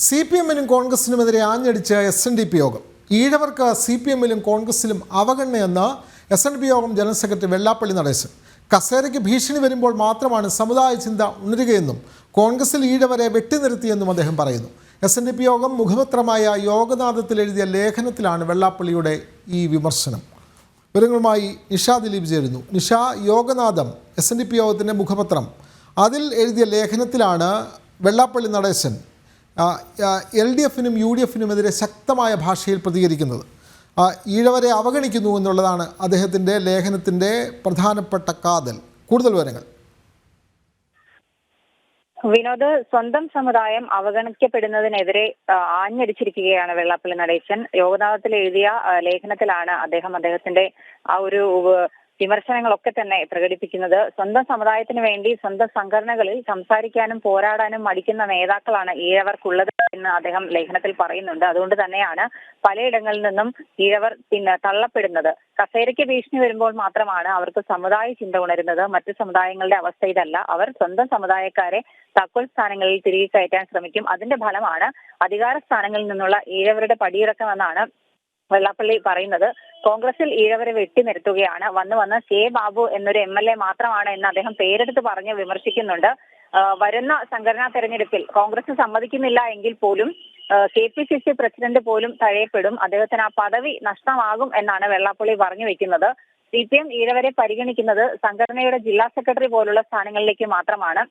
CPM-നും കോൺഗ്രസിനുമെതിരെ ആഞ്ഞടിച്ച SNDP യോഗം. ഈഴവർക്ക് CPM-ലും കോൺഗ്രസിലും അവഗണനയെന്ന് SNDP യോഗം general secretary Vellappally Natesan. കസേരയ്ക്ക് ഭീഷണി വരുമ്പോൾ മാത്രമാണ് സമുദായ ചിന്ത ഉണരുകയെന്നും കോൺഗ്രസിൽ ഈഴവരെ വെട്ടിനിർത്തിയെന്നും അദ്ദേഹം പറയുന്നു. SNDP യോഗം മുഖപത്രമായ യോഗനാഥത്തിൽ എഴുതിയ ലേഖനത്തിലാണ് വെള്ളാപ്പള്ളിയുടെ ഈ വിമർശനം. വിവരങ്ങളുമായി നിഷ ദിലീപ് ചേരുന്നു. നിഷ, യോഗനാഥം SNDP യോഗത്തിൻ്റെ മുഖപത്രം, അതിൽ എഴുതിയ ലേഖനത്തിലാണ് വെള്ളാപ്പള്ളി നടേശൻ LDF-നും UDF-നുമെതിരെ ശക്തമായ ഭാഷയിൽ പ്രതികരിക്കുന്നത്. ഈഴവരെ അവഗണിക്കുന്നു എന്നുള്ളതാണ് അദ്ദേഹത്തിൻ്റെ ലേഖനത്തിൻ്റെ പ്രധാനപ്പെട്ട കാതൽ. കൂടുതൽ വിവരങ്ങൾ. വിനോദ്, സ്വന്തം സമുദായം അവഗണിക്കപ്പെടുന്നതിനെതിരെ ആഞ്ഞടിച്ചിരിക്കുകയാണ് വെള്ളാപ്പള്ളി നടേശൻ. യോഗനാഥത്തിൽ എഴുതിയ ലേഖനത്തിലാണ് അദ്ദേഹത്തിന്റെ ആ ഒരു വിമർശനങ്ങളൊക്കെ തന്നെ പ്രകടിപ്പിക്കുന്നത്. സ്വന്തം സമുദായത്തിന് വേണ്ടി സ്വന്തം സംഘടനകളിൽ സംസാരിക്കാനും പോരാടാനും മടിക്കുന്ന നേതാക്കളാണ് ഈഴവർക്കുള്ളത് എന്ന് അദ്ദേഹം ലേഖനത്തിൽ പറയുന്നുണ്ട്. അതുകൊണ്ട് തന്നെയാണ് പലയിടങ്ങളിൽ നിന്നും ഈഴവർ തള്ളപ്പെടുന്നത്. കസേരയ്ക്ക് ഭീഷണി വരുമ്പോൾ മാത്രമാണ് അവർക്ക് സമുദായ ചിന്ത ഉണരുന്നത്. മറ്റു സമുദായങ്ങളുടെ അവസ്ഥ ഇതല്ല. അവർ സ്വന്തം സമുദായക്കാരെ താക്കോൽ സ്ഥാനങ്ങളിൽ തിരികെ കയറ്റാൻ ശ്രമിക്കും. അതിന്റെ ഫലമാണ് അധികാര സ്ഥാനങ്ങളിൽ നിന്നുള്ള ഈഴവരുടെ പടിയിറക്കമെന്നാണ് വെള്ളാപ്പള്ളി പറയുന്നത്. കോൺഗ്രസിൽ ഈഴവരെ വെട്ടിനിർത്തുകയാണ്. വന്ന് കെ ബാബു എന്നൊരു MLA മാത്രമാണ് എന്ന് അദ്ദേഹം പേരെടുത്ത് പറഞ്ഞ് വിമർശിക്കുന്നുണ്ട്. വരുന്ന സംഘടനാ തെരഞ്ഞെടുപ്പിൽ കോൺഗ്രസ് സമ്മതിക്കുന്നില്ല എങ്കിൽ പോലും KPCC പ്രസിഡന്റ് പോലും തഴയപ്പെടും. അദ്ദേഹത്തിന് ആ പദവി നഷ്ടമാകും എന്നാണ് വെള്ളാപ്പള്ളി പറഞ്ഞു വെക്കുന്നത്. CPM ഈഴവരെ പരിഗണിക്കുന്നത് സംഘടനയുടെ ജില്ലാ സെക്രട്ടറി പോലുള്ള സ്ഥാനങ്ങളിലേക്ക് മാത്രമാണ്.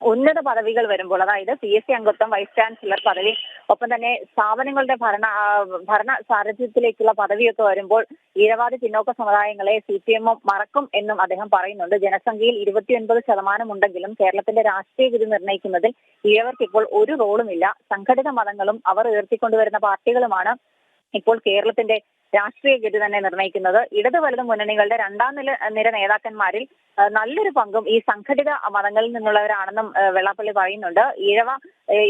ഉന്നത പദവികൾ വരുമ്പോൾ, അതായത് PSC അംഗത്വം, വൈസ് ചാൻസലർ പദവി, ഒപ്പം തന്നെ സ്ഥാപനങ്ങളുടെ ഭരണ സാരഥ്യത്തിലേക്കുള്ള പദവിയൊക്കെ വരുമ്പോൾ ഈഴവാദി പിന്നോക്ക സമുദായങ്ങളെ CPM മറക്കും എന്നും അദ്ദേഹം പറയുന്നുണ്ട്. ജനസംഖ്യയിൽ 29% ഉണ്ടെങ്കിലും കേരളത്തിന്റെ രാഷ്ട്രീയ ഗതി നിർണ്ണയിക്കുന്നതിൽ ഈഴവർക്ക് ഇപ്പോൾ ഒരു റോളുമില്ല. സംഘടിത മതങ്ങളും അവർ ഉയർത്തിക്കൊണ്ടുവരുന്ന പാർട്ടികളുമാണ് ഇപ്പോൾ കേരളത്തിന്റെ രാഷ്ട്രീയ ഗതി തന്നെ നിർണ്ണയിക്കുന്നത്. ഇടത് വലത് മുന്നണികളുടെ രണ്ടാം നിര നേതാക്കന്മാരിൽ നല്ലൊരു പങ്കും ഈ സംഘടിത മതങ്ങളിൽ നിന്നുള്ളവരാണെന്നും വെള്ളാപ്പള്ളി പറയുന്നുണ്ട്.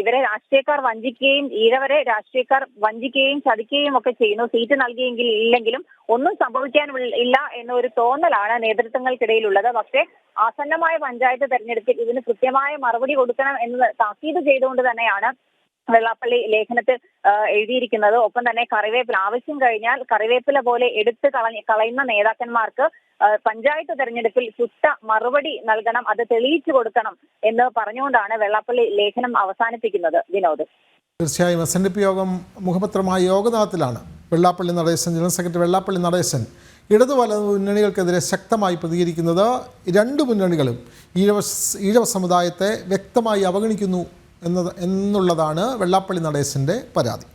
ഇവരെ രാഷ്ട്രീയക്കാർ വഞ്ചിക്കുകയും ഈഴവരെ രാഷ്ട്രീയക്കാർ വഞ്ചിക്കുകയും ചതിക്കുകയും ഒക്കെ ചെയ്യുന്നു. സീറ്റ് നൽകിയെങ്കിൽ ഇല്ലെങ്കിലും ഒന്നും സംഭവിക്കാനില്ല എന്നൊരു തോന്നലാണ് നേതൃത്വങ്ങൾക്കിടയിലുള്ളത്. പക്ഷേ ആസന്നമായ പഞ്ചായത്ത് തെരഞ്ഞെടുപ്പിൽ ഇതിന് കൃത്യമായ മറുപടി കൊടുക്കണം എന്ന് താക്കീത് ചെയ്തുകൊണ്ട് തന്നെയാണ് വെള്ളാപ്പള്ളി ലേഖനത്തിൽ എഴുതിയിരിക്കുന്നത്. ഒപ്പം തന്നെ കറിവേപ്പില ആവശ്യം കഴിഞ്ഞാൽ കറിവേപ്പില പോലെ എടുത്ത് കളയുന്ന നേതാക്കന്മാർക്ക് പഞ്ചായത്ത് തെരഞ്ഞെടുപ്പിൽ ചുട്ട മറുപടി നൽകണം, അത് തെളിയിച്ചു കൊടുക്കണം എന്ന് പറഞ്ഞുകൊണ്ടാണ് വെള്ളാപ്പള്ളി ലേഖനം അവസാനിപ്പിക്കുന്നത്. വിനോദ്, തീർച്ചയായും SNDP യോഗം മുഖപത്രമായ യോഗനാഥത്തിലാണ് വെള്ളാപ്പള്ളി നടേശൻ, ജനറൽ സെക്രട്ടറി വെള്ളാപ്പള്ളി നടേശൻ ഇടതു വലതു മുന്നണികൾക്കെതിരെ ശക്തമായി പ്രതികരിക്കുന്നത്. രണ്ട് മുന്നണികളും ഈഴവ സമുദായത്തെ വ്യക്തമായി അവഗണിക്കുന്നു എന്നുള്ളതാണ് വെള്ളാപ്പള്ളി നടേശൻ്റെ പരാതി.